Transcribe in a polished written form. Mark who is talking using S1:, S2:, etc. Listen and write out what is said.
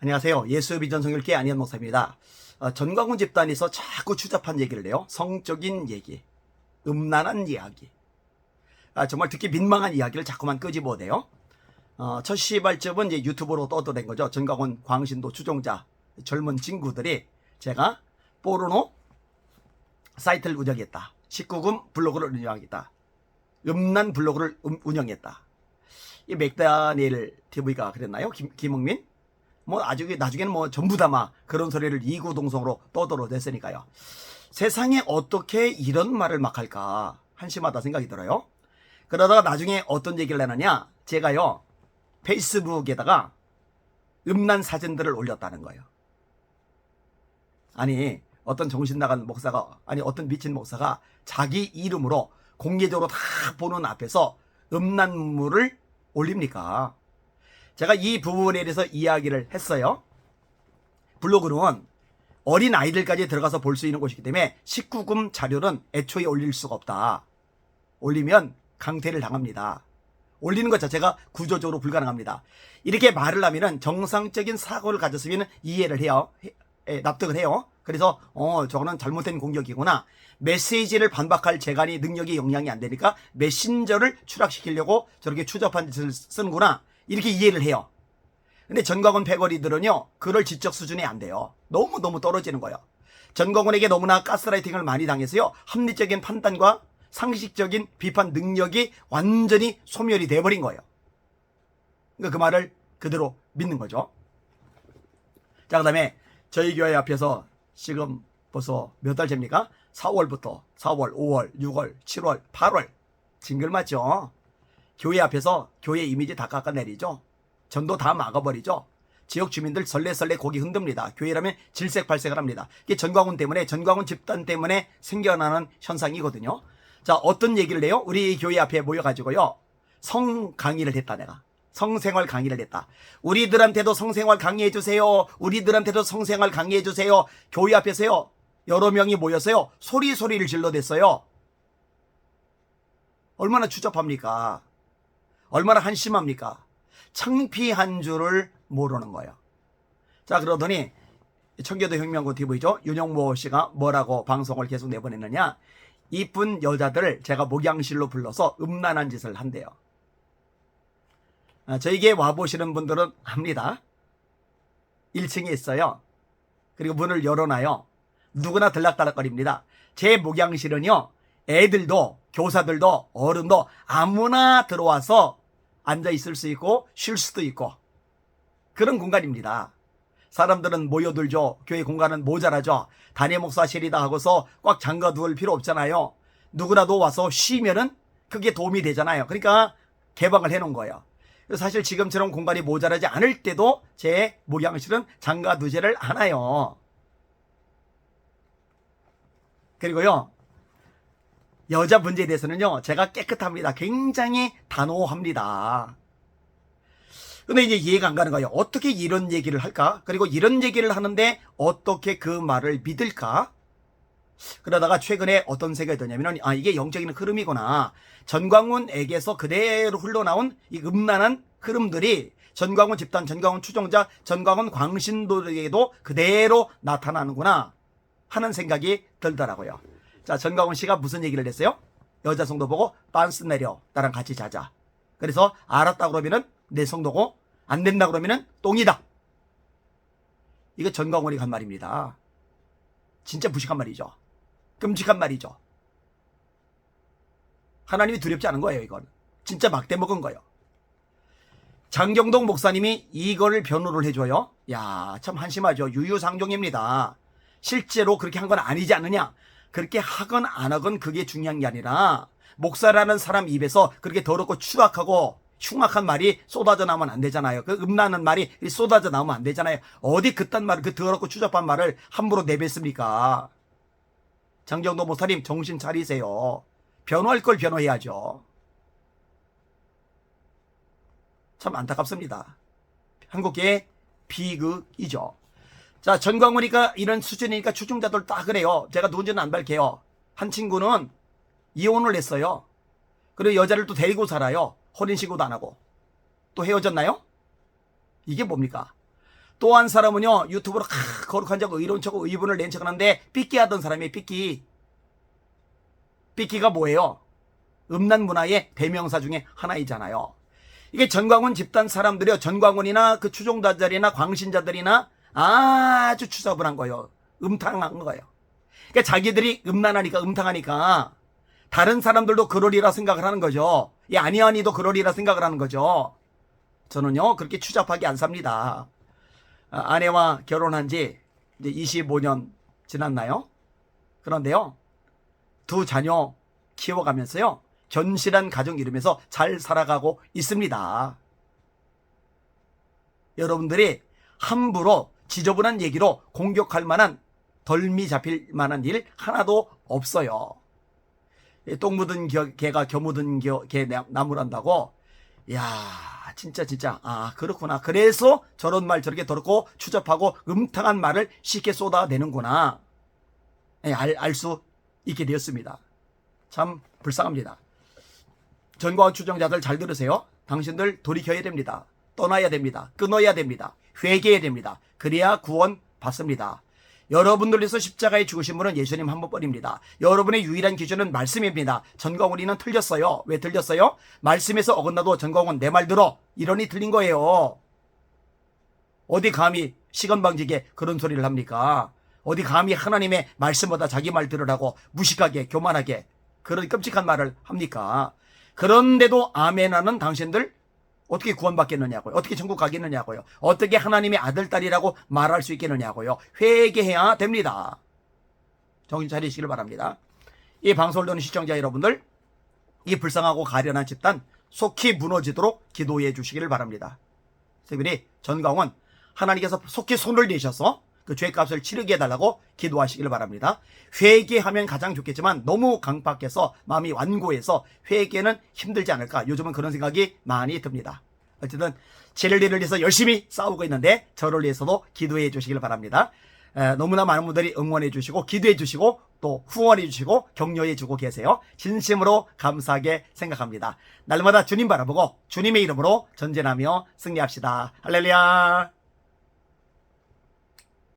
S1: 안녕하세요. 예수의 비전 성결교회 안희연 목사입니다. 전광훈 집단에서 자꾸 추잡한 얘기를 해요. 성적인 얘기, 음란한 이야기, 정말 듣기 민망한 이야기를 자꾸만 끄집어내요. 첫 시발점은 이제 유튜브로 떠들어낸 거죠. 전광훈 광신도 추종자 젊은 친구들이 제가 포르노 사이트를 운영했다. 19금 블로그를 운영하겠다. 음란 블로그를 운영했다. 이 맥다니엘 TV가 그랬나요? 김흥민? 나중에는 전부 다 막 그런 소리를 이구동성으로 떠들어댔으니까요. 세상에 어떻게 이런 말을 막 할까 한심하다 생각이 들어요. 그러다가 나중에 어떤 얘기를 하느냐, 제가요 페이스북에다가 음란 사진들을 올렸다는 거예요. 아니 어떤 정신 나간 목사가, 어떤 미친 목사가 자기 이름으로 공개적으로 다 보는 앞에서 음란물을 올립니까? 제가 이 부분에 대해서 이야기를 했어요. 블로그는 어린 아이들까지 들어가서 볼 수 있는 곳이기 때문에 19금 자료는 애초에 올릴 수가 없다. 올리면 강퇴를 당합니다. 올리는 것 자체가 구조적으로 불가능합니다. 이렇게 말을 하면은 정상적인 사고를 가졌으면 이해를 해요. 납득을 해요. 그래서 저거는 잘못된 공격이구나. 메시지를 반박할 재간이 능력이 영향이 안 되니까 메신저를 추락시키려고 저렇게 추접한 짓을 쓰는구나. 이렇게 이해를 해요. 근데 전광훈 패거리들은요, 그럴 지적 수준이 안 돼요. 너무 떨어지는 거예요. 전광훈에게 너무나 가스라이팅을 많이 당해서요, 합리적인 판단과 상식적인 비판 능력이 완전히 소멸이 돼버린 거예요. 그러니까 그 말을 그대로 믿는 거죠. 자, 그 다음에 저희 교회 앞에서 지금 벌써 몇 달째입니까? 4월부터 4월, 5월, 6월, 7월, 8월 징글 맞죠? 교회 앞에서 교회 이미지 다 깎아내리죠. 전도 다 막아버리죠. 지역 주민들 설레설레 고기 흔듭니다. 교회라면 질색팔색을 합니다. 이게 전광훈 때문에, 전광훈 집단 때문에 생겨나는 현상이거든요. 자, 어떤 얘기를 해요? 우리 교회 앞에 모여가지고요, 성 강의를 했다. 내가 성생활 강의를 했다. 우리들한테도 성생활 강의해주세요. 우리들한테도 성생활 강의해주세요. 교회 앞에서요, 여러 명이 모여서요, 소리를 질러댔어요. 얼마나 추잡합니까? 얼마나 한심합니까? 창피한 줄을 모르는 거예요. 자, 그러더니 청교도 혁명구 TV죠. 윤영모 씨가 뭐라고 방송을 계속 내보냈느냐, 이쁜 여자들을 제가 목양실로 불러서 음란한 짓을 한대요. 저에게 와보시는 분들은 압니다. 1층에 있어요. 그리고 문을 열어놔요. 누구나 들락달락거립니다. 제 목양실은요, 애들도 교사들도 어른도 아무나 들어와서 앉아 있을 수 있고 쉴 수도 있고 그런 공간입니다. 사람들은 모여들죠. 교회 공간은 모자라죠. 단임 목사실이다 하고서 꽉 잠가둘 필요 없잖아요. 누구라도 와서 쉬면은 그게 도움이 되잖아요. 그러니까 개방을 해놓은 거예요. 사실 지금처럼 공간이 모자라지 않을 때도 제 목양실은 잠가두지를 않아요. 그리고요, 여자 문제에 대해서는요, 제가 깨끗합니다. 굉장히 단호합니다. 근데 이제 이해가 안 가는 거예요. 어떻게 이런 얘기를 할까? 그리고 이런 얘기를 하는데 어떻게 그 말을 믿을까? 그러다가 최근에 어떤 생각이 드냐면은, 이게 영적인 흐름이구나. 전광훈에게서 그대로 흘러나온 이 음란한 흐름들이 전광훈 집단, 전광훈 추종자, 전광훈 광신도에게도 그대로 나타나는구나 하는 생각이 들더라고요. 자, 전광훈 씨가 무슨 얘기를 했어요? 여자 성도 보고 빤스 내려, 나랑 같이 자자. 그래서 알았다 그러면은 내 성도고, 안 된다 그러면은 똥이다. 이거 전광훈이 한 말입니다. 진짜 무식한 말이죠. 끔찍한 말이죠. 하나님이 두렵지 않은 거예요. 이건 진짜 막대 먹은 거예요. 장경동 목사님이 이걸 변호를 해줘요. 야, 참 한심하죠. 유유상종입니다. 실제로 그렇게 한 건 아니지 않느냐. 그렇게 하건 안 하건 그게 중요한 게 아니라, 목사라는 사람 입에서 그렇게 더럽고 추악하고 흉악한 말이 쏟아져 나오면 안 되잖아요. 그 음란한 말이 쏟아져 나오면 안 되잖아요. 어디 그딴 말을, 그 더럽고 추잡한 말을 함부로 내뱉습니까? 장경도 목사님 정신 차리세요. 변호할 걸 변호해야죠. 참 안타깝습니다. 한국계의 비극이죠. 자, 전광훈이가 이런 수준이니까 추종자들 다 그래요. 제가 누군지는 안 밝혀요. 한 친구는 이혼을 했어요. 그리고 여자를 또 데리고 살아요. 혼인신고도 안 하고. 또 헤어졌나요? 이게 뭡니까? 또 한 사람은요, 유튜브로 거룩한 척, 의로운 척, 의분을 낸 척을 하는데, 삐끼 하던 사람이 삐끼. 삐끼가 뭐예요? 음란 문화의 대명사 중에 하나이잖아요. 이게 전광훈 집단 사람들이요, 전광훈이나 그 추종자들이나 광신자들이나 아주 추잡을 거예요. 음탕한 거예요. 그러니까 자기들이 음란하니까, 음탕하니까, 다른 사람들도 그러리라 생각을 하는 거죠. 이 아니아니도 그러리라 생각을 하는 거죠. 저는요, 그렇게 추잡하게 안 삽니다. 아내와 결혼한 지 이제 25년 지났나요? 그런데요, 두 자녀 키워가면서요, 견실한 가정 이루면서 잘 살아가고 있습니다. 여러분들이 함부로 지저분한 얘기로 공격할 만한, 덜미 잡힐 만한 일 하나도 없어요. 똥 묻은 개가 겨 묻은 개 나무란다고. 야, 진짜 아, 그렇구나. 그래서 저런 말 저렇게 더럽고 추잡하고 음탕한 말을 쉽게 쏟아내는구나. 알 수 있게 되었습니다. 참 불쌍합니다. 전광훈 추종자들 잘 들으세요. 당신들 돌이켜야 됩니다. 떠나야 됩니다. 끊어야 됩니다. 회개해야 됩니다. 그래야 구원 받습니다. 여러분들 위해서 십자가에 죽으신 분은 예수님 한 번뿐입니다. 여러분의 유일한 기준은 말씀입니다. 전광훈이는 틀렸어요. 왜 틀렸어요? 말씀에서 어긋나도 전광훈 내 말 들어, 이러니 틀린 거예요. 어디 감히 시건방지게 그런 소리를 합니까? 어디 감히 하나님의 말씀보다 자기 말 들으라고 무식하게 교만하게 그런 끔찍한 말을 합니까? 그런데도 아멘하는 당신들 어떻게 구원받겠느냐고요? 어떻게 천국 가겠느냐고요? 어떻게 하나님의 아들, 딸이라고 말할 수 있겠느냐고요? 회개해야 됩니다. 정신 차리시길 바랍니다. 이 방송을 듣는 시청자 여러분들, 이 불쌍하고 가련한 집단 속히 무너지도록 기도해 주시기를 바랍니다. 특별히 전광훈, 하나님께서 속히 손을 내셔서 그 죄값을 치르게 해달라고 기도하시길 바랍니다. 회개하면 가장 좋겠지만 너무 강박해서 마음이 완고해서 회개는 힘들지 않을까, 요즘은 그런 생각이 많이 듭니다. 어쨌든 진리를 위해서 열심히 싸우고 있는데 저를 위해서도 기도해 주시길 바랍니다. 너무나 많은 분들이 응원해 주시고 기도해 주시고 또 후원해 주시고 격려해 주고 계세요. 진심으로 감사하게 생각합니다. 날마다 주님 바라보고 주님의 이름으로 전진하며 승리합시다. 할렐루야.